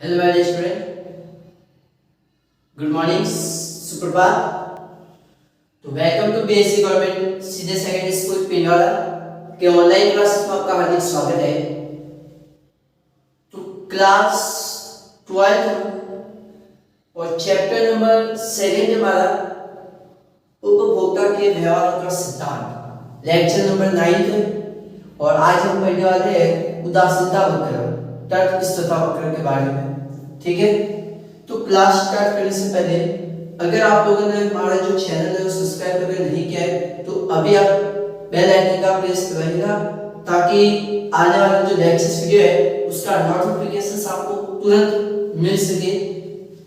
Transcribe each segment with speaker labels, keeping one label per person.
Speaker 1: Hello my student, good morning, सुप्रभात। तो welcome to BSC government senior secondary school Pindwara के online classes में आपका हार्दिक स्वागत है। तो क्लास 12 और चैप्टर नंबर 7 हमारा उपभोक्ता के व्यवहारों का सिद्धांत, लेक्चर नंबर 9 और आज हम पढ़ने वाले हैं उदासीनता वक्र, तटस्थता वक्र के बारे में। ठीक है, तो क्लास स्टार्ट करने से पहले अगर आप लोगों ने हमारा जो चैनल है वो सब्सक्राइब अगर नहीं किया है तो अभी आप बेल आइकन का प्रेस करिएगा ताकि आने वाला जो लेक्चर्स वीडियो है उसका नोटिफिकेशन आपको तुरंत मिल सके।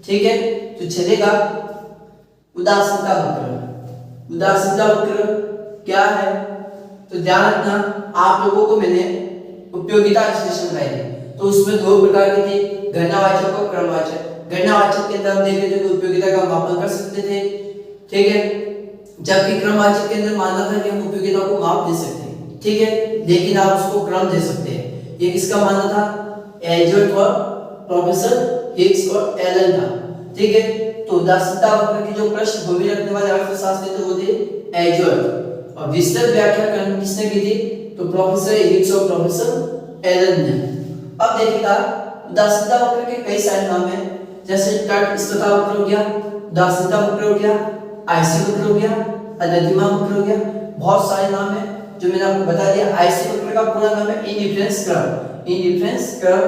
Speaker 1: ठीक है, तो चलेगा। उदासीनता वक्र, उदासीनता वक्र क्या है तो ध्यान रखना। आप लोगों को मैंने उपयोगिता विश्लेषण कराई थी, तो उसमें दो प्रकार की थी, गणनावाचक और क्रमवाचक। गणनावाचक के अंदर हम देख रहे थे कि उपयोगिता का मापन कर सकते थे, ठीक है, जबकि क्रमवाचक के अंदर मानना था कि हम उपयोगिता को माप दे सकते हैं, ठीक है, लेकिन आप उसको क्रम दे सकते हैं। ये किसका मानना था? एल्जर्ट और प्रोफेसर हिग्स और एलन था। ठीक है, तो उदासीनता वक्र की जो पृष्ठभूमि रखने वाले अर्थशास्त्री थे वो थे एल्जर्ट, और विस्तृत व्याख्या करना किसने की थी? तो प्रोफेसर हिग्स और प्रोफेसर एलन ने। अब देखिएगा, उदासीनता वक्र के कई सारे नाम हैं, जैसे तटस्थता वक्र हो गया, उदासीनता वक्र हो गया, आईसी वक्र हो गया, अनधिमा वक्र हो गया, बहुत सारे नाम हैं जो मैंने आपको बता दिया। आईसी वक्र का पूरा नाम है इंडिफरेंस कर्व, इंडिफरेंस कर्व।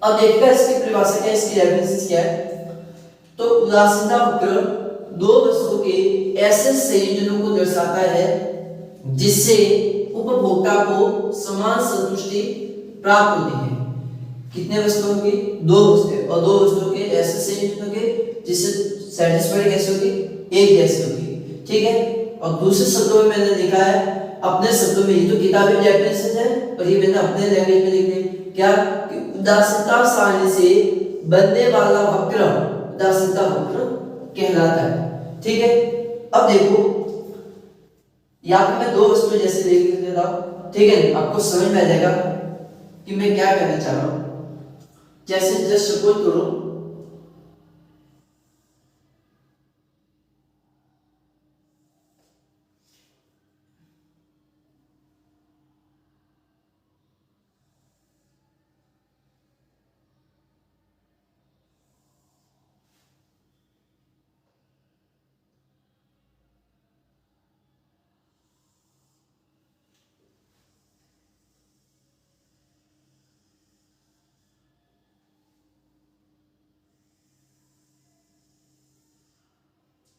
Speaker 1: अब देखिएगा इसकी परिभाषा क्या है, इसकी रेफरेंस क्या है। तो उदासीनता वक्र दो वस्तुओं के ऐसे संयोजनों को दर्शाता है जिससे उपभोक्ता को समान संतुष्टि प्राप्त होती है। कितने वस्तुओं की? दो वस्तुएं, और दो वस्तुओं के ऐसे संयोजनों के जिससे सैटिस्फाइड कैसे होगी? एक जैसी होगी। ठीक है, और दूसरे शब्दों में मैंने लिखा है, अपने शब्दों में, ये तो किताबी डेफिनेशन है और ये मैंने अपने लैंग्वेज में लिख दिया क्या कि उदासीनता सारणी से बनने वाला वक्र उदासीनता वक्र कहलाता है। ठीक है, अब देखो यहाँ पे मैं दो वस्तुएं जैसे लिख देता हूं, ठीक है, आपको समझ में आ जाएगा कि मैं क्या कहना चाह रहा हूं। जैसे जस्ट सपोज करो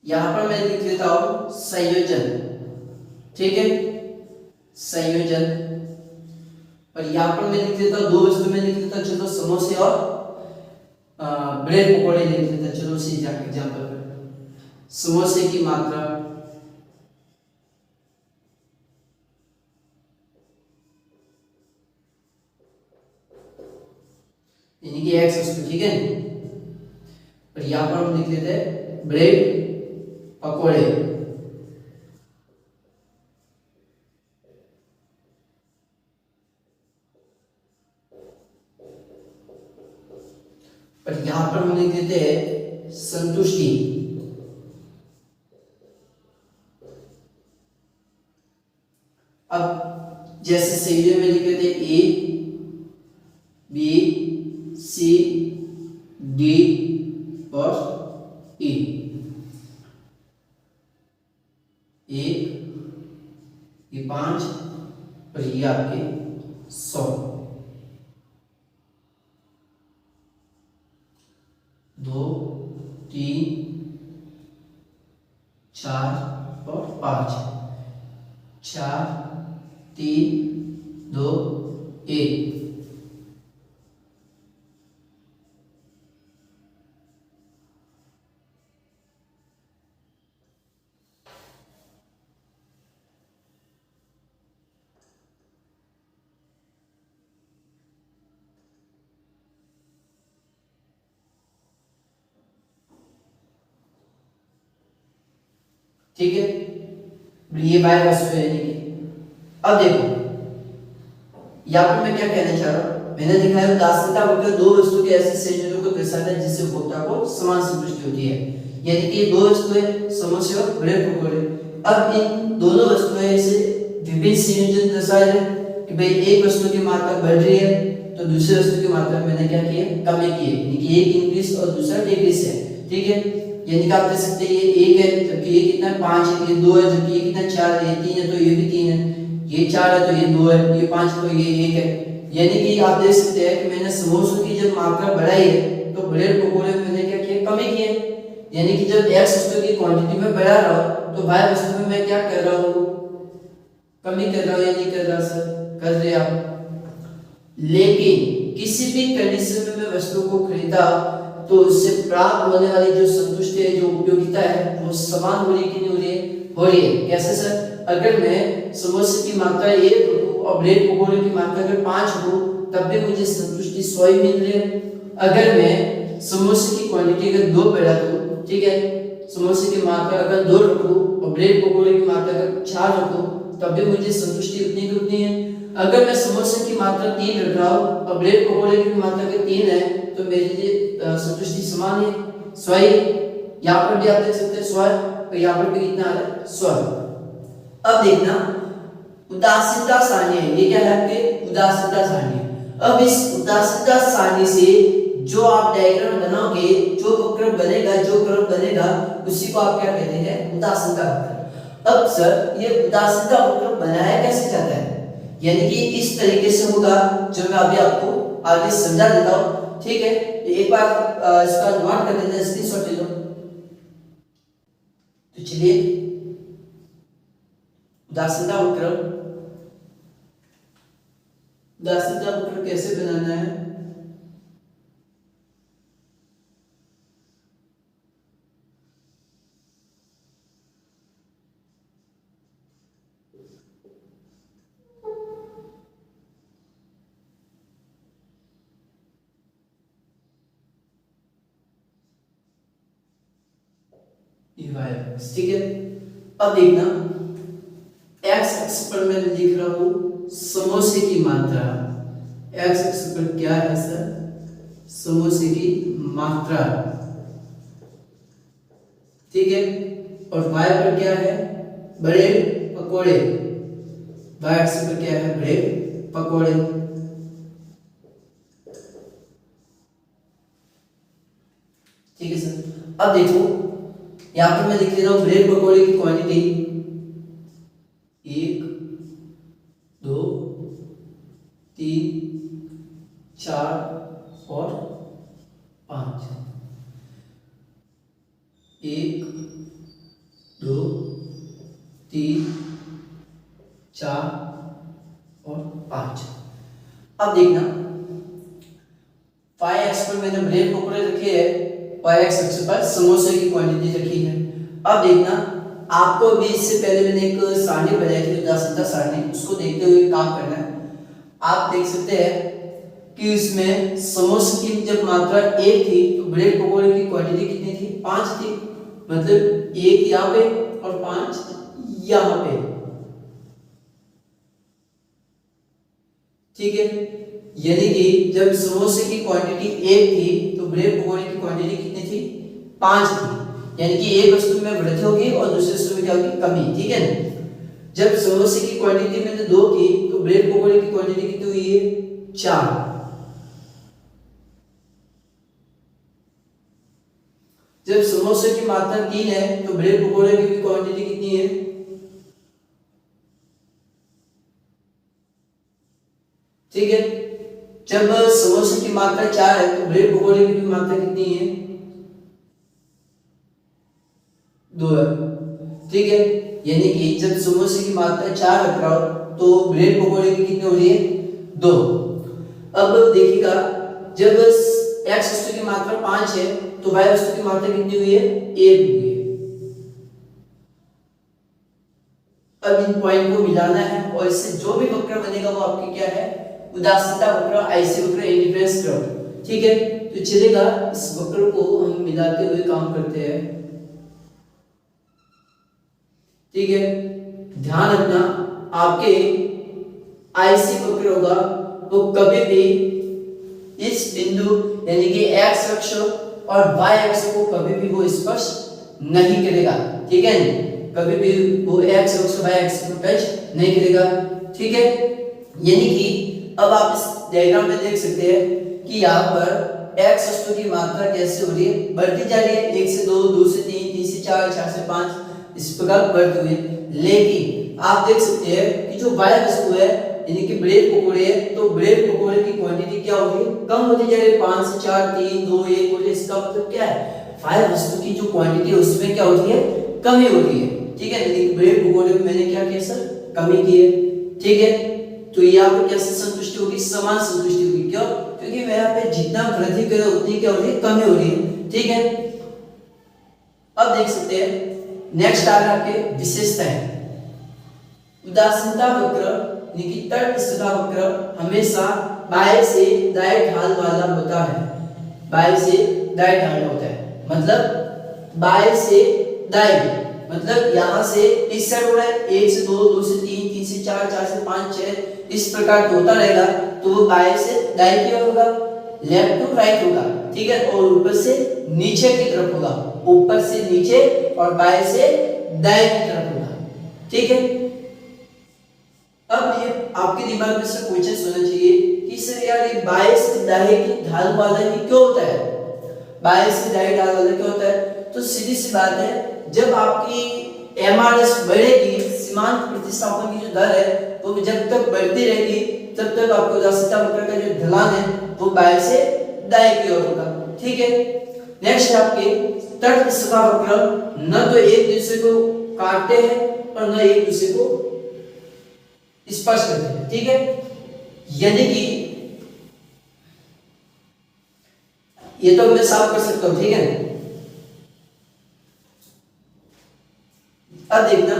Speaker 1: यहां पर मैं लिख देता हूं संयोजन, ठीक है, संयोजन। और यहां पर मैं लिख देता हूं दो वस्तु में लिख देता, चलो समोसे और ब्रेड पकौड़े लिख देता। चलो उसी एग्जांपल पर समोसे की मात्रा, यानी कि x वस्तु, ठीक है, और यहां पर हम लिख देते हैं ब्रेड पकौड़े। और यहां पर हम लिख देते हैं संतुष्टि। अब जैसे संयोजन में लिख देते ए बी सी डी और ई, एक, ये 5 और ये आपके 100, 2 3 4 और 5, 4 3 2 1। ठीक है, ये बाय वस्तु है। अब देखो यहाँ पर मैं क्या कहना चाह रहा हूं, मैंने दिखाया उदासीनता वक्र दो वस्तु के ऐसे संयोजन को दर्शाता है जिससे उपभोक्ता को समान संतुष्टि होती है। यानी कि दो वस्तुएं समोसे और ब्रेड पकौड़े, अब इन दोनों वस्तुएं से विभिन्न संयोजन दर्शाए कि भाई एक वस्तु की मात्रा बढ़ रही है तो दूसरी वस्तु की मात्रा मैंने क्या किया, कमी की है, यानी कि एक इंक्रीज और दूसरा डिक्रीज है। ठीक है, यानी कि आप देख सकते हैं ये एक है जबकि ये कितना 5 है, ये 2 है जबकि ये कितना 4 है, ये 3 है तो ये भी 3 है, ये 4 है तो ये 2 है, ये 5 है तो ये 1 है। यानी कि आप देख सकते हैं कि मैंने समोसों की जब मात्रा बढ़ाई है तो ब्रेड पकौड़े में मैंने क्या किया, कमी की है। यानी कि जब x वस्तु की क्वांटिटी में बढ़ा रहा हूं तो y वस्तु में मैं क्या कर रहा हूं, कमी कर रहा हूं या नहीं कर रहा सर, कर रहे आप। लेकिन किसी भी कंडीशन में मैं वस्तु को खरीदा तो उससे प्राप्त होने वाली जो संतुष्टि है, जो उपयोगिता है, वो समान हो रही है कि नहीं हो रही है, हो रही है। कैसे सर, अगर मैं समोसे की मात्रा 1 रखूं और ब्रेड पकौड़े की मात्रा अगर 5 हो तब भी मुझे संतुष्टि 100 ही मिल रही है। अगर मैं समोसे की क्वांटिटी अगर 2 बढ़ा दूं, ठीक है, समोसे की मात्रा अगर 2 रखूं और ब्रेड पकौड़े की मात्रा अगर 4 रखूं तब भी मुझे संतुष्टि उतनी की उतनी है। अगर मैं समोसे की मात्रा 3 रख रहा हूं और ब्रेड पकौड़े की मात्रा अगर 3 है तो मेरे लिए संतुष्टि समान है, 100। यहाँ पर भी आप देख सकते हैं 100 और यहाँ पर भी कितना आ रहा है, 100। अब देखना उदासीनता सारणी है, ये क्या है आपके उदासीनता सारणी। अब इस उदासीनता सारणी से जो आप डायग्राम बनाओगे, जो वक्र बनेगा, जो कर्व बनेगा, उसी को आप क्या कहते हैं, उदासीनता वक्र। अब सर ये उदासीनता वक्र बनाया कैसे जाता है, यानी कि इस तरीके से होगा जो मैं अभी आपको आगे समझा देता हूं। ठीक है, एक बार इसका नोट कर देते हैं, स्क्रीनशॉट ले लो। तो चलिए उदासीनता वक्र, उदासीनता वक्र कैसे बनाना है, ठीक है। अब देखना x अक्ष पर मैं लिख रहा हूं समोसे की मात्रा, x अक्ष पर क्या है सर, समोसे की मात्रा, ठीक है, और y पर क्या है, ब्रेड पकोड़े, y अक्ष पर क्या है, ब्रेड पकोड़े। ठीक है सर। अब देखो यहाँ पर मैं लिख रहा हूं ब्रेड पकोड़े की क्वांटिटी 1 2 3 4 और 5, 1 2 3 4 और 5। अब देखना y अक्ष पर मैंने ब्रेड पकोड़े रखे हैं, y अक्ष पर समोसे की क्वांटिटी रखी है। अब देखना आपको भी इससे पहले मैंने एक सारणी बनाई थी उदासीनता सारणी, उसको देखते हुए काम करना है। आप देख सकते हैं कि इसमें समोसे की जब मात्रा 1 थी तो ब्रेड पकोड़े की क्वांटिटी कितनी थी, 5 थी, मतलब 1 यहाँ पे और 5 यहाँ पे। ठीक है, यानी कि जब समोसे की क्वांटिटी 1 थी तो ब्रेड पकोड़े की क्वांटिटी कितनी थी, 5 थी। यानी कि एक वस्तु में वृद्धि होगी और दूसरी वस्तु में क्या होगी, कमी। ठीक है ना, जब समोसे की क्वांटिटी मैंने 2 की तो ब्रेड पकोड़े की क्वांटिटी कितनी हुई है, 4। जब समोसे की मात्रा 3 है तो ब्रेड पकोड़े की क्वांटिटी कितनी है, ठीक है। जब समोसे की मात्रा 4 है तो ब्रेड पकोड़े की भी मात्रा कितनी है, 2 है। ठीक है, यानी कि जब समोसे की मात्रा 4 रख रहा हूं तो ब्रेड पकोड़े की कितनी हो रही है, 2। अब देखिएगा जब x वस्तु की मात्रा 5 है तो y वस्तु की मात्रा कितनी हुई है, 1 हुई है। अब इन पॉइंट को मिलाना है और इससे जो भी वक्र बनेगा वो आपकी क्या है, उदासीनता वक्र, आईसी वक्र, इंडिफरेंस कर्व। ठीक है, तो चलेगा इस वक्र को हम मिलाते हुए काम करते हैं। ठीक है, ध्यान रखना आपके आईसी वक्र होगा वो कभी भी इस बिंदु यानी कि x अक्ष और y अक्ष को कभी भी वो स्पर्श नहीं करेगा, ठीक है, कभी भी वो x अक्ष y अक्ष को टच नहीं करेगा, ठीक है। यानी कि अब आप इस डायग्राम में देख सकते हैं कि यहाँ पर x वस्तु की मात्रा कैसे हो रही है, बढ़ती जा रही है, 1 से 2, 2 से 3, 3 से 4, 4 से 5 इस प्रकार बढ़ती हुई है। लेकिन आप देख सकते हैं कि जो y वस्तु है यानी कि ब्रेड पकोड़े है, तो ब्रेड पकोड़े की क्वांटिटी क्या हो रही है, कम होती जा रही है, 5 से 4, 3, 2, 1 हो रही है। इसका मतलब क्या है, y वस्तु की जो क्वांटिटी है उसमें क्या होती है, कमी होती है, ठीक है। यानी कि ब्रेड पकोड़े में मैंने क्या किया सर, कमी की है, ठीक है। तो यहाँ पर कैसे संतुष्टि होगी, समान संतुष्टि होगी, क्यों, क्योंकि मैं यहाँ पे जितना वृद्धि करे उतनी क्या हो रही है, कमी हो रही है, ठीक है। अब देख सकते हैं नेक्स्ट आ रहा है आपके विशेषताएं। उदासीनता वक्र यानी कि तटस्थता वक्र हमेशा बाएं से दाएं ढाल वाला होता है, बाएं से दाएं ढाल होता है, मतलब बाएं से दाएं, मतलब यहाँ से इस साइड हो रहा है, 1 से 2, 2 से 3, 3 से 4, 4 से 5, 6 इस प्रकार होता रहेगा, तो वो बाएं से दाएं की ओर होगा, लेफ्ट टू राइट होगा, ठीक है। और ऊपर से नीचे की तरफ होगा, ऊपर से नीचे और बाएं से दाएं की तरफ होगा, ठीक है। अब ये आपके दिमाग में से क्वेश्चन होना चाहिए कि सर यार ये बाएं से दाएं की ढाल वाला ही क्यों होता है, बाएं से दाएं ढाल वाला क्यों होता है, तो सीधी सी बात है, जब आपकी एमआरएस बढ़ेगी, सीमांत प्रतिस्थापन की जो दर है वो जब तक बढ़ती रहेगी तब तक आपको उदासीनता वक्र का जो ढलान है वो बाएं से दाएं की ओर होगा, ठीक है। नेक्स्ट आपके तटस्थता वक्र न तो एक दूसरे को काटते हैं और न एक दूसरे को स्पर्श करते हैं, ठीक है। यानी कि ये तो मैं साफ कर सकता हूं, ठीक है। अब देखना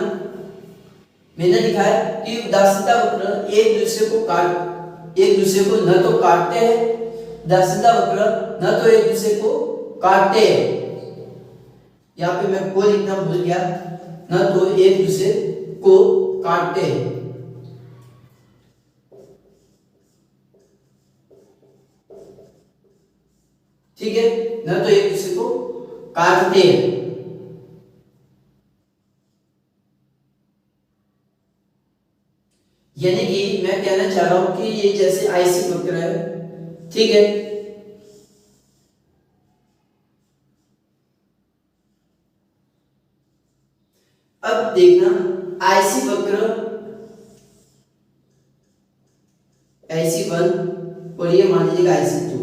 Speaker 1: मैंने लिखा है कि उदासीनता वक्र एक दूसरे को न तो काटते हैं, उदासीनता वक्र न तो एक दूसरे को काटते हैं, यहाँ पे मैं को लिखना भूल गया, न तो एक दूसरे को काटते हैं, ठीक है, न तो एक दूसरे को काटते हैं। यानी कि मैं कहना चाह रहा हूं कि ये जैसे आईसी वक्र है, ठीक है, अब देखना आईसी वक्र IC1 और ये मान लीजिएगा IC2,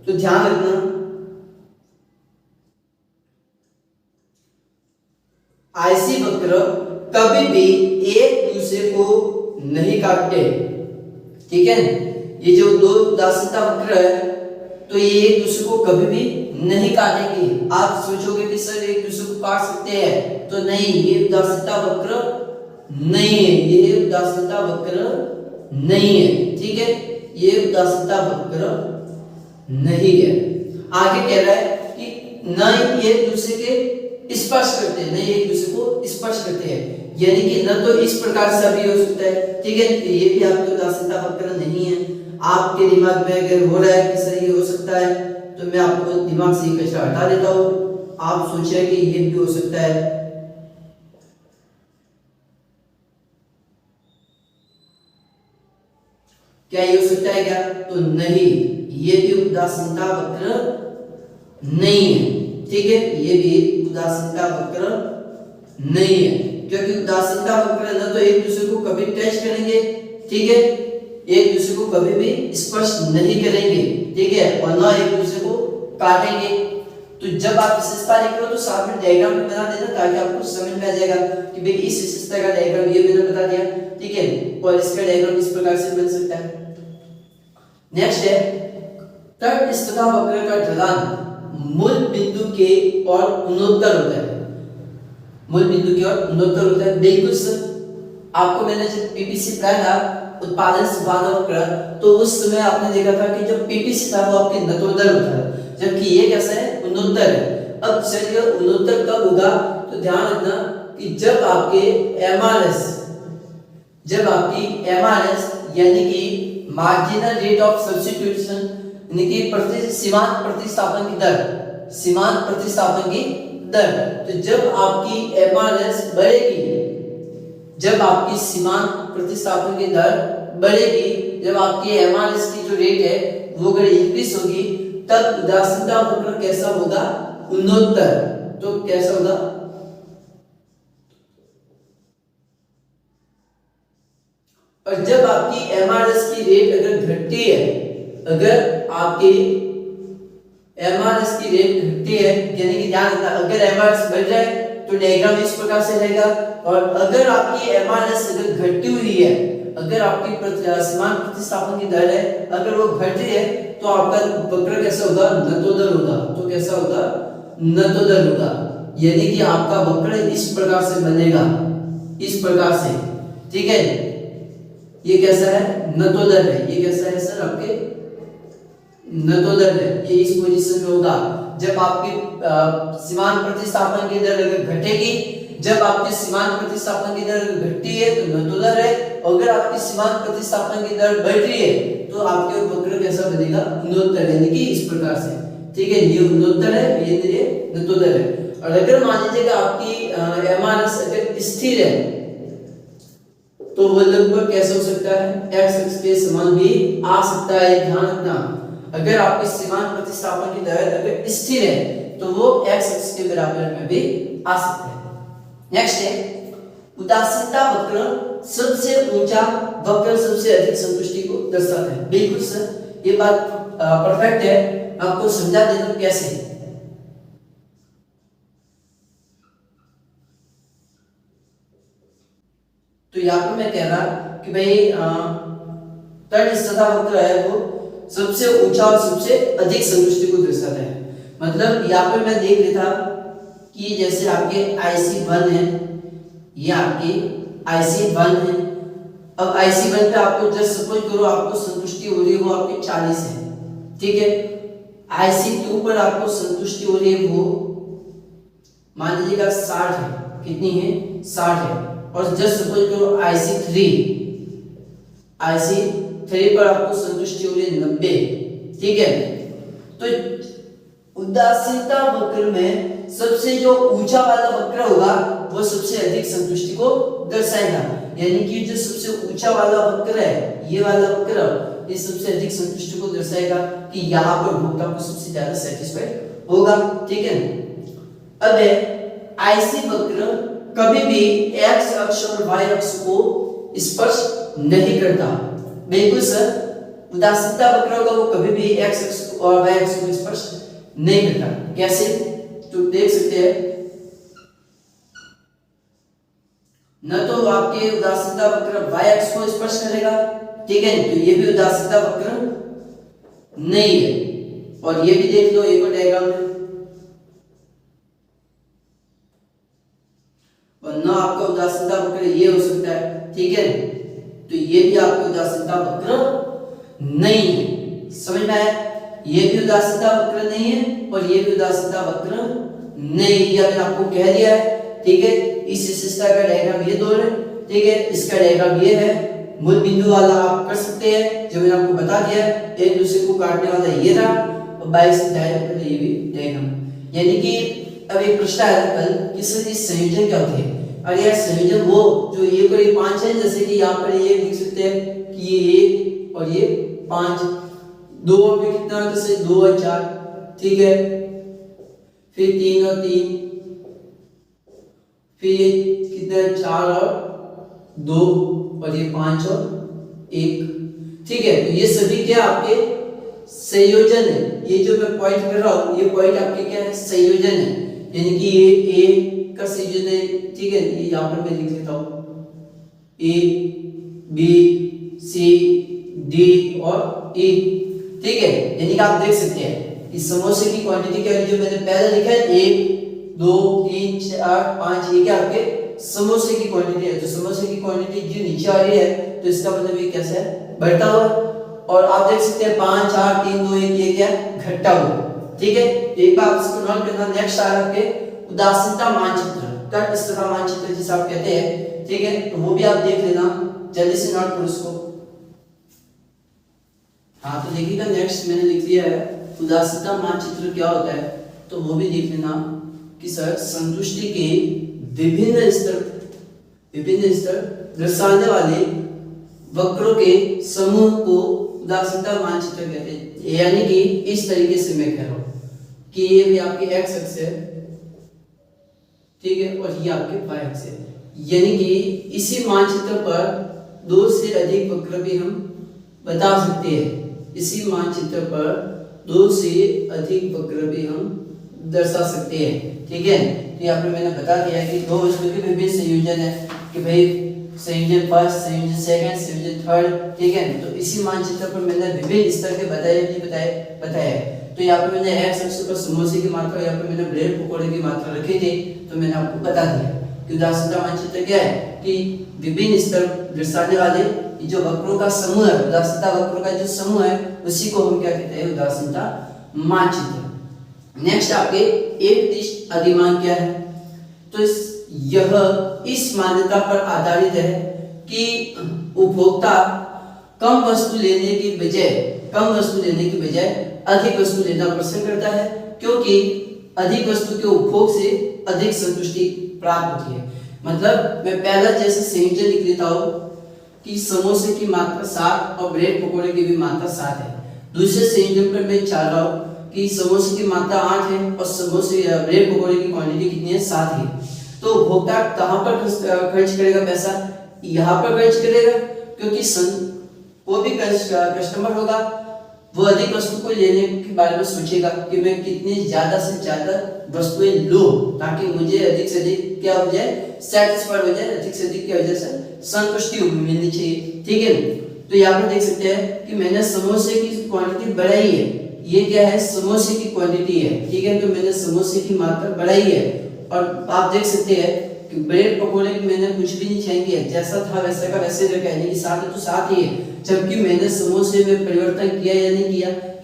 Speaker 1: तो ध्यान रखना आईसी वक्र कभी भी एक दूसरे को नहीं काटते, ठीक है। ये जो दो उदासीनता वक्र है तो ये एक दूसरे को कभी भी नहीं काटेंगे। आप सोचोगे कि सर एक दूसरे को काट सकते हैं, तो नहीं, ये उदासीनता वक्र नहीं है, ये उदासीनता वक्र नहीं है, ठीक है, ये उदासीनता वक्र नहीं है। आगे कह रहा है कि न एक दूसरे के स्पर्श करते हैं, नहीं एक दूसरे को स्पर्श करते हैं, यानी कि न तो इस प्रकार से भी हो सकता है, ठीक है, ये भी आपके उदासीनता वक्र नहीं है। आपके दिमाग में अगर हो रहा है कि सर ये हो सकता है, तो मैं आपको दिमाग से ये कचरा हटा देता हूं, आप सोचिए कि ये भी हो सकता है, क्या ये हो सकता है क्या, तो नहीं, ये भी उदासीनता वक्र नहीं है, ठीक है, ये भी उदासीनता वक्र नहीं है, क्योंकि उदासीनता वक्र न तो एक दूसरे को कभी टच करेंगे, ठीक है, एक दूसरे को कभी भी स्पर्श नहीं करेंगे, ठीक है, और न एक दूसरे को काटेंगे। तो जब आप विशेषता लिख रहे हो तो साथ में डायग्राम भी बना देना, ताकि आपको समझ में आ जाएगा कि भाई इस विशेषता का डायग्राम ये मैंने बता दिया, ठीक है, और इसका डायग्राम इस प्रकार से बन सकता है। नेक्स्ट है तटस्थता वक्र का ढलान मूल बिंदु के और उन्नोत्तर होता है, मूल बिंदु की ओर उन्नोत्तर होता है, बिल्कुल सर। आपको मैंने जब पीपीसी पढ़ाया था उत्पादन सिद्धांत वक्र, तो उस समय आपने देखा था कि जब पीपीसी था वो आपके नतोदर होता है, जबकि ये कैसा है, उन्नोत्तर है। अब चलिए उन्नोत्तर कब होगा, तो ध्यान रखना कि जब आपकी एमआरएस यानी कि मार्जिनल रेट ऑफ सब्स्टिट्यूशन यानी कि सीमांत प्रतिस्थापन की दर, सीमांत प्रतिस्थापन की दर। तो जब आपकी एमआरएस बढ़ेगी, जब आपकी सीमांत प्रतिस्थापन की दर बढ़ेगी, जब आपकी एमआरएस की जो रेट है वो अगर इंक्रीज होगी, तब उदासीनता वक्र कैसा होगा? उन्नतोत्तर। तो कैसा होगा? और जब आपकी एमआरएस की रेट अगर घटती है, अगर आपकी एमआरएस की रेट घटती है, यानी कि ध्यान रखना, अगर एमआरएस बढ़ जाए तो डायग्राम इस प्रकार से रहेगा, और अगर आपकी एमआरएस अगर घटती हुई है, अगर आपकी सीमांत प्रतिस्थापन की दर है अगर वो घट रही है, तो आपका वक्र कैसा होगा? नतोदर होगा। तो कैसा होगा? नतोदर होगा। यानी कि आपका वक्र इस प्रकार से बनेगा, इस प्रकार से, ठीक है। ये कैसा है? नतोदर है। ये कैसा है सर? आपके नतोदर है। ये इस पोजीशन में होगा जब आपकी सीमांत प्रतिस्थापन की दर अगर घटेगी, जब आपकी सीमांत प्रतिस्थापन की दर घटती है तो नतोदर है, अगर आपकी सीमांत प्रतिस्थापन की दर बढ़ रही है तो आपके वक्र कैसा बनेगा? उन्नतोत्तर, यानी कि इस प्रकार से, ठीक है। ये उन्नतोत्तर है, ये नतोदर है। और अगर मान लीजिएगा आपकी एमआरएस अगर स्थिर है तो वो लगभग कैसे हो सकता है? x अक्ष के समान भी आ सकता है। ध्यान रखना, अगर आपकी सीमांत प्रतिस्थापन की दर अगर स्थिर है तो वो x अक्ष के बराबर में भी आ सकता है। नेक्स्ट है उदासीनता वक्र सबसे ऊंचा वक्र सबसे अधिक संतुष्टि को दर्शाता है। बिल्कुल सर, ये बात परफेक्ट है। आपको समझा देता हूं कैसे। तो यहाँ पे मैं कह रहा कि भाई तटस्थता वक्र है वो सबसे ऊंचा और सबसे अधिक संतुष्टि को दर्शाता है। मतलब यहाँ पे मैं देख लेता कि जैसे आपके IC1 है, ये आपकी IC1 है। अब IC1 पे आपको जस्ट सपोज करो आपको संतुष्टि हो रही है वो आपकी 40 है, ठीक है। IC2 पर आपको संतुष्टि हो रही है वो मान लीजिएगा 60 है। कितनी है? 60 है। और जस्ट सपोज करो IC3 पर आपको संतुष्टि हो रही है 90, ठीक है। तो उदासीनता वक्र में सबसे जो ऊंचा वाला वक्र होगा वो सबसे अधिक संतुष्टि को दर्शाएगा। यानी कि जो सबसे ऊंचा वाला वक्र है, ये वाला वक्र, ये सबसे अधिक संतुष्टि को दर्शाएगा कि यहाँ पर भोक्ता को सबसे ज्यादा सेटिस्फाइड होगा, ठीक है। अब IC वक्र कभी भी x अक्ष और y अक्ष को स्पर्श नहीं करता। बिल्कुल सर, उदासीनता वक्र होगा वो कभी भी x अक्ष और y अक्ष को स्पर्श नहीं करता। कैसे? तो देख सकते हैं, न तो आपके उदासीनता वक्र y अक्ष को स्पर्श करेगा, ठीक है, तो ये भी उदासीनता वक्र नहीं है। और ये भी देख लो एक और डायग्राम में, और ना आपका उदासीनता वक्र ये हो सकता है, ठीक है। तो ये भी आपका उदासीनता वक्र नहीं है। समझ में आया? ये भी उदासीनता वक्र नहीं है और ये भी उदासीनता वक्र नहीं, ये मैंने आपको कह दिया है, ठीक है। इस विशेषता का डायग्राम ये दो है, ठीक है। इसका डायग्राम ये है, मूल बिंदु वाला आप कर सकते हैं जो मैंने आपको बता दिया, एक दूसरे को काटने वाला ये रहा, और 22 डायग्राम ये भी डायग्राम। यानी कि अब एक प्रश्न आया कल कि सर ये संयोजन क्या होती है? अरे यार संयोजन वो जो ये पर ये 5 है, जैसे कि यहाँ पर ये लिख सकते हैं कि ये 1 और ये 5, 2 में कितना है? जैसे 2 और 4, ठीक है। फिर 3 और 3, फिर ये कितना है? 4 और 2, और ये 5 और 1, ठीक है। तो ये सभी क्या आपके संयोजन है। ये जो मैं पॉइंट कर रहा हूँ ये पॉइंट आपके क्या है? संयोजन है। यानी कि ये A का संयोजन है, ठीक है। ये यहाँ पर मैं लिख लेता हूँ A B C D और E, ठीक है। यानी कि आप देख सकते हैं इस समोसे की क्वांटिटी क्या है, जो मैंने पहले लिखा है 1 2 3 4 5, ये क्या आपके समोसे की क्वांटिटी है। तो समोसे की क्वांटिटी जो नीचे आ रही है तो इसका मतलब ये कैसा है? बढ़ता हुआ। और आप देख सकते हैं 5 4 3 2 1 ये क्या घटता हुआ, ठीक है। एक बार इसको नोट करना। नेक्स्ट आ रहा है उदासीनता मानचित्र, तटस्थता मानचित्र जिसे आप कहते हैं, ठीक है। तो वो भी आप देख लेना, जल्दी से नोट करो इसको। हाँ, तो देखिएगा नेक्स्ट मैंने लिख दिया है उदासीनता मानचित्र क्या होता है, तो वो भी देख लेना कि सर संतुष्टि के विभिन्न स्तर दर्शाने वाले वक्रों के समूह को उदासीनता मानचित्र कहते हैं। यानी कि इस तरीके से मैं कह रहा हूं कि ये भी आपकी एक्स अक्ष है, ठीक है, और ये आपके वाई अक्ष है। यानी कि इसी मानचित्र पर दो से अधिक वक्र भी हम बता सकते हैं। इसी मानचित्र पर दो से अधिक वक्र भी हम दर्शा सकते हैं, ठीक है। तो यहाँ पर मैंने बता दिया कि दो वस्तु के विभिन्न संयोजन है कि भाई संयोजन फर्स्ट, संयोजन सेकंड, संयोजन थर्ड, ठीक है। तो इसी मानचित्र पर मैंने विभिन्न स्तर के बताया। तो यहाँ पर मैंने एक्स अक्ष पर समोसे की मात्रा, यहाँ पर मैंने ब्रेड पकोड़े की मात्रा रखी थी, तो मैंने आपको बता दिया कि उदासीनता मानचित्र क्या है कि विभिन्न स्तर दर्शाने वाले जो वक्रों का समूह है, उदासीनता वक्रों का जो समूह है उसी को हम क्या कहते हैं, उदासीनता मानचित्र। नेक्स्ट आपके एक दिश अधिमान क्या है, तो यह इस मान्यता पर आधारित है कि उपभोक्ता कम वस्तु लेने की बजाय अधिक वस्तु लेना पसंद करता है, क्योंकि अधिक वस्तु के उपभोग से अधिक संतुष्टि प्राप्त होती है। मतलब मैं पहला जैसे संयोजन लिख लेता हूं कि समोसे की मात्रा 7 और ब्रेड पकोड़े की भी मात्रा 7 है। दूसरे संयोजन पर मैं चाह रहा हूं कि समोसे की मात्रा 8 है और समोसे ब्रेड पकोड़े की क्वांटिटी कितनी है, 7 है। तो उपभोक्ता कहां पर खर्च करेगा पैसा, यहां पर खर्च करेगा, क्योंकि वो भी कस्टमर होगा, वो अधिक वस्तु को लेने के बारे में सोचेगा कि मैं कितनी ज्यादा से ज्यादा वस्तुएं लूं ताकि मुझे अधिक से अधिक क्या हो जाए, सेटिस्फाइड हो जाए, अधिक से अधिक क्या हो जाए, संतुष्टि मिलनी चाहिए, ठीक है। तो यहाँ पर देख सकते हैं कि मैंने समोसे की क्वांटिटी बढ़ाई है, ये क्या है, समोसे की क्वांटिटी है, ठीक है। तो मैंने समोसे की मात्रा बढ़ाई है और आप देख सकते हैं कि ब्रेड पकोड़े की मैंने कुछ भी नहीं चेंज किया, जैसा था वैसा का वैसे रखा है, यानी कि 7 है तो 7 ही है। जबकि मैंने समोसे में परिवर्तन किया या नहीं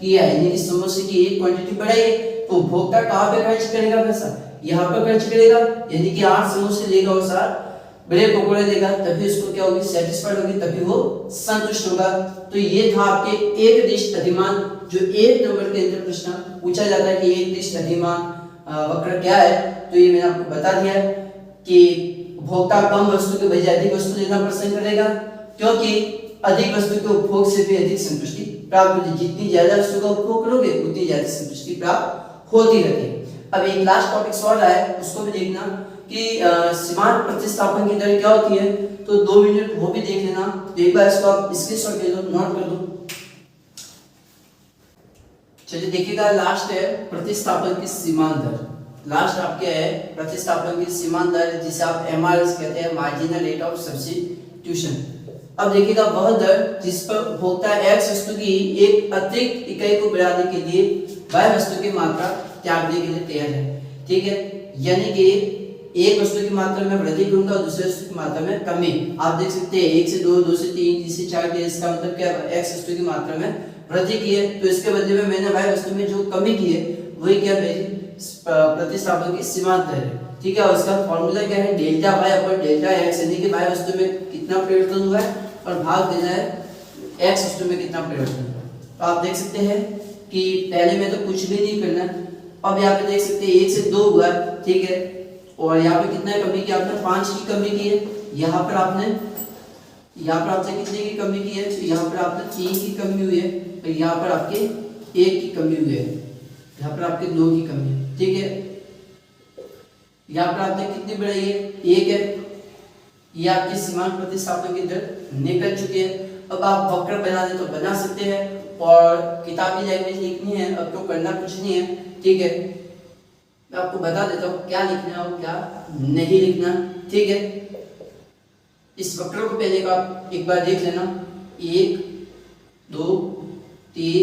Speaker 1: किया, यानी कि समोसे की एक क्वांटिटी बढ़ाई है, तो उपभोक्ता कहां पे खर्च करेगा पैसा, यहाँ पर खर्च करेगा, यानी कि 8 समोसे लेगा और 7 ब्रेड पकोड़े लेगा, तभी उसको क्या होगी, सेटिस्फाइड होगी, तभी वो संतुष्ट होगा। तो ये था आपके एक दिश अधिमान, जो 1 नंबर के अंदर प्रश्न पूछा जाता है कि एक दिश अधिमान वक्र क्या है। तो ये मैंने आपको बता दिया कि उपभोक्ता कम वस्तु के बजाय अधिक वस्तु लेना पसंद करेगा, क्योंकि अधिक वस्तु के उपभोग से भी अधिक संतुष्टि प्राप्त होती है। जितनी ज्यादा वस्तु का उपभोग करोगे उतनी ज्यादा संतुष्टि प्राप्त होती रहती है। अब एक लास्ट टॉपिक और है, उसको भी देखना कि सीमांत प्रतिस्थापन की दर क्या होती है, तो 2 मिनट वो भी देख लेना। तो एक बार इसको आप स्क्रीनशॉट ले लो, नोट कर दो। चलिए देखिएगा, लास्ट है प्रतिस्थापन की सीमांत दर। लास्ट आपके है प्रतिस्थापन की सीमांत दर, जिसे आप एमआरएस कहते हैं, मार्जिनल रेट ऑफ सब्स्टिट्यूशन। अब देखिएगा वह दर जिस पर उपभोक्ता एक्स वस्तु की एक अतिरिक्त इकाई को बढ़ाने के लिए वाई वस्तु की मात्रा त्यागने के लिए तैयार है, ठीक है। यानी कि एक वस्तु की मात्रा में वृद्धि करूंगा और दूसरे वस्तु की मात्रा में कमी। आप देख सकते हैं 1 से 2, 2 से 3, 3 से 4 के, इसका मतलब क्या है, एक्स वस्तु की मात्रा में वृद्धि की है, तो इसके बदले में मैंने वाई वस्तु में जो कमी की है वही क्या मेरी प्रतिस्थापन की सीमांत दर है, ठीक है। और इसका फॉर्मूला क्या है, delta Y upon delta X, यानी कि वाई वस्तु में कितना परिवर्तन हुआ है और भाग देना है एक्स वस्तु में कितना परिवर्तन हुआ है। तो आप देख सकते हैं कि पहले में तो कुछ भी नहीं करना, अब यहाँ पे देख सकते हैं 1 से 2 हुआ, ठीक है, और यहाँ पे कितना कमी की, आपने 5 की कमी की है, यहाँ पर आपने कितने की कमी की है, तो यहाँ पर आपने 3 की कमी हुई है, तो यहाँ पर आपके 1 की कमी हुई है, यहाँ पर आपके 2 की कमी है, ठीक है। यहाँ पर आपने कितनी बढ़ाई है, 1 है, ये आपकी सीमांत प्रतिस्थापन की दर निकल चुकी है। अब आप वक्र बना दे तो बना सकते हैं, और किताबी लैंग्वेज लिखनी है, अब तो करना कुछ नहीं है, ठीक है। मैं आपको बता देता हूँ क्या लिखना है और क्या नहीं लिखना, ठीक है। इस वक्र को पहले का एक बार देख लेना, 1 2 3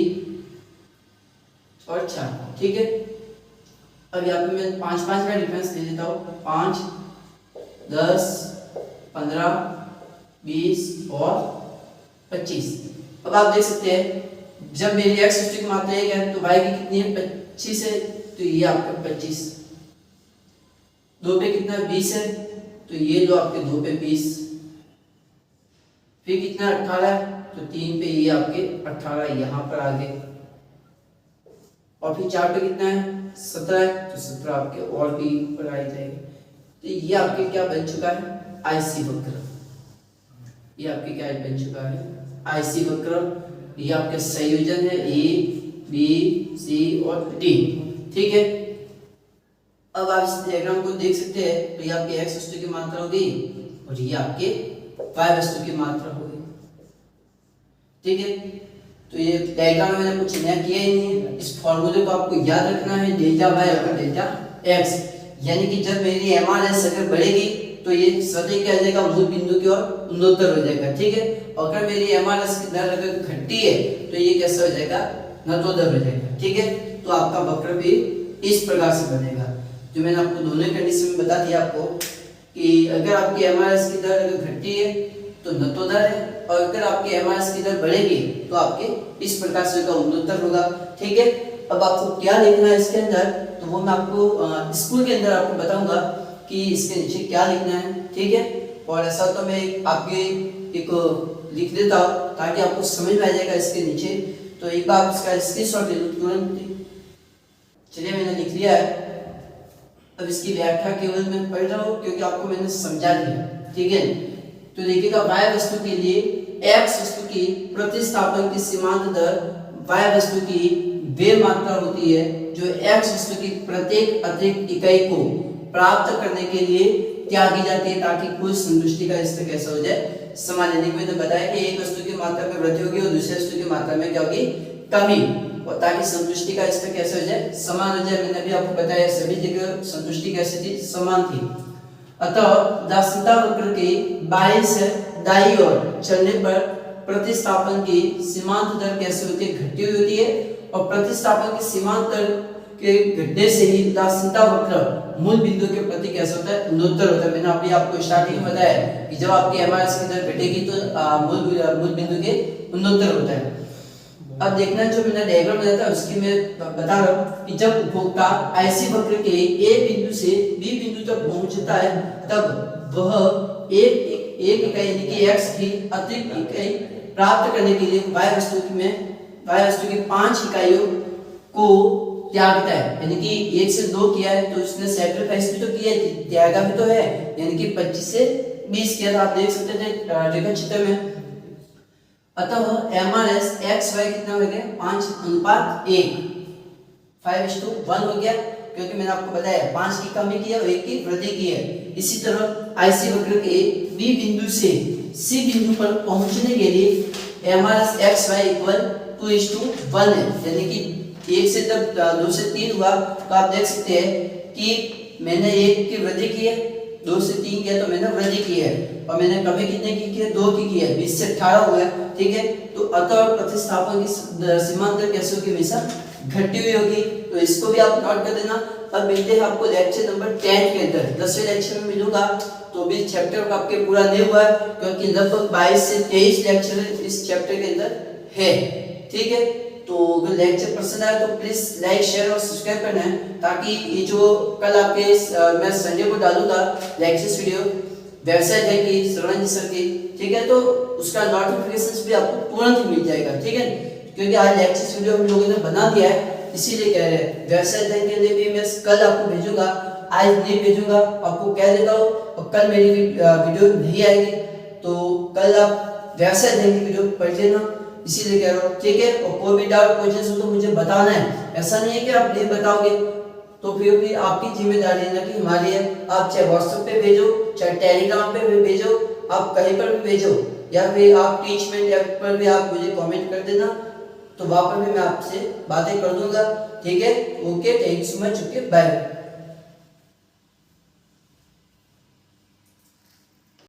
Speaker 1: और 4, ठीक है। अब यहाँ पे मैं 5-5 का डिफरेंस ले लेता हूँ, 5 10 15 20 और 25। अब आप देख सकते हैं जब मेरी एक्स वस्तु की मात्रा 1 है तो वाई की कितनी है, 25 है, तो ये आपका 25, 2 पे कितना 20 है, तो ये लो आपके 2 पे 20, फिर कितना 18 है, तो 3 पे ये आपके 18 यहाँ पर आ गए, और फिर 4 पे कितना है 17 है, तो 17 आपके और भी ऊपर आ जाएंगे। तो ये आपके क्या बन चुका है आईसी वक्र, ये आपके क्या बन चुका है आईसी वक्र। ये आपके संयोजन है ए बी सी और डी, ठीक है। अब आप इस डायग्राम को देख सकते हैं, तो ये आपके x वस्तु की मात्रा हो गई और ये आपके y वस्तु की मात्रा हो गई, ठीक है। तो ये डायग्राम में मैंने कुछ नया किया ही नहीं है। इस फॉर्मूले को आपको याद रखना है, डेल्टा y और डेल्टा x, यानी कि जब मेरी एमआरएस अगर बढ़ेगी तो ये सदैव क्या हो जाएगा मूल बिंदु की ओर उन्नतर हो जाएगा, ठीक है। अगर मेरी एमआरएस की दर अगर घटती है तो ये कैसा हो जाएगा नतोदर हो जाएगा, ठीक है। तो आपका वक्र भी इस प्रकार से बनेगा, जो मैंने आपको दोनों कंडीशन में बता दिया आपको कि अगर आपकी एमआरएस की दर अगर घटती है तो नतोदर है, और अगर आपकी एमआरएस की दर बढ़ेगी तो आपके इस प्रकार से उन्नतर होगा, ठीक है। अब आपको क्या लिखना है इसके अंदर, तो वो मैं आपको स्कूल के अंदर आपको बताऊंगा कि इसके नीचे क्या लिखना है, ठीक है। और ऐसा तो मैं आपके एक लिख देता हूँ ताकि आपको समझ में आ जाएगा इसके नीचे। तो एक बार आप इसका स्क्रीनशॉट ले लो तुरंत। चलिए मैंने लिख लिया है, अब इसकी व्याख्या केवल मैं पढ़ रहा हूँ क्योंकि आपको मैंने समझा दिया, ठीक है। तो देखिएगा y वस्तु के लिए x वस्तु की प्रतिस्थापन की सीमांत दर y वस्तु की वे मात्रा होती है जो x वस्तु की प्रत्येक अतिरिक्त इकाई को प्राप्त करने के लिए त्यागी जाती है ताकि कुल संतुष्टि का स्तर कैसा हो जाए समान। यानी कि मैंने बताया कि एक वस्तु की मात्रा में वृद्धि होगी और दूसरी वस्तु की मात्रा में क्या होगी कमी, और ताकि संतुष्टि का स्तर कैसे हो जाए समान हो जाए। मैंने अभी आपको बताया सभी जगह संतुष्टि कैसी थी समान थी। अतः दास्यता वक्र के बाएं से दाईं ओर चलने पर प्रतिस्थापन की सीमांत दर कैसे होती है घटती हुई होती है, और प्रतिस्थापन की सीमांत दर के घटने से ही दास्यता वक्र मूल बिंदु के प्रति कैसे होता है उन्नतर होता है। मैंने अभी आपको स्टार्टिंग में बताया कि जब आपकी एमआरएस की दर घटेगी तो मूल बिंदु के उन्नतर होता है। अब देखना जो मैंने डायग्राम बनाया था उसकी मैं बता रहा हूँ कि जब उपभोक्ता आईसी वक्र के ए बिंदु से बी बिंदु तक पहुंचता है तब वह एक इकाई यानी कि x की अतिरिक्त इकाई प्राप्त करने के लिए y वस्तु की 5 इकाइयों को त्यागता है। यानी कि 1 से 2 किया है तो उसने सैक्रिफाइस भी तो किया है, त्यागा भी तो है, यानी कि 25 से 20 किया था, आप देख सकते थे रेखा चित्र में। अतः एमआरएस एक्स वाई कितना हो गया 5:1 5:1 हो गया, क्योंकि मैंने आपको बताया 5 की कमी की है और 1 की वृद्धि की है। इसी तरह आईसी वक्र के बी बिंदु से सी बिंदु पर पहुंचने के लिए एमआरएस एक्स वाई इक्वल 2:1 है। यानी कि 1 से जब 2 से 3 हुआ तो आप देख सकते हैं कि मैंने 1 की वृद्धि की है, 2 से 3 किया तो मैंने वृद्धि की है, और मैंने कमी कितने की है 2 की है, 20 से 18 हुआ है, ठीक है। तो अतः प्रतिस्थापन की सीमांत दर कैसे होगी हमेशा घटती हुई होगी, तो इसको भी आप नोट कर देना। अब मिलते हैं आपको लेक्चर नंबर 10 के अंदर, 10वें लेक्चर में मिलूंगा। तो भी चैप्टर आपके पूरा नहीं हुआ है क्योंकि लगभग 22 से 23 लेक्चर इस चैप्टर के अंदर है, ठीक है। तो अगर लेक्चर पसंद आया तो प्लीज लाइक शेयर और सब्सक्राइब करना है, ताकि ये जो कल आपके मैं संडे को डालूंगा लेक्चर्स वीडियो वेबसाइट है कि श्रवण जी सर की, ठीक है, तो उसका नोटिफिकेशंस भी आपको तुरंत मिल जाएगा, ठीक है। क्योंकि आज लेक्चर्स वीडियो हम लोगों ने बना दिया है इसीलिए कह रहे हैं। वेबसाइट लिंक के लिए भी मैं कल आपको भेजूंगा, आज नहीं भेजूंगा, आपको कह देता हूँ। और कल मेरी वीडियो नहीं आएगी तो कल आप वेबसाइट लिंक की वीडियो पढ़ लेना, इसीलिए कह रहा हूँ, ठीक है। और कोई भी डाउट क्वेश्चन हो तो मुझे बताना है, ऐसा नहीं है कि आप नहीं बताओगे तो फिर भी आपकी जिम्मेदारी है ना कि हमारी है। आप चाहे व्हाट्सएप पे भेजो, चाहे टेलीग्राम पे भी भेजो, आप कहीं पर भी भेजो, या फिर आप टीचमेंट ऐप पर भी आप मुझे कमेंट कर देना, तो वहां पर भी मैं आपसे बातें कर दूंगा, ठीक है। Okay, thank you so much, okay, bye.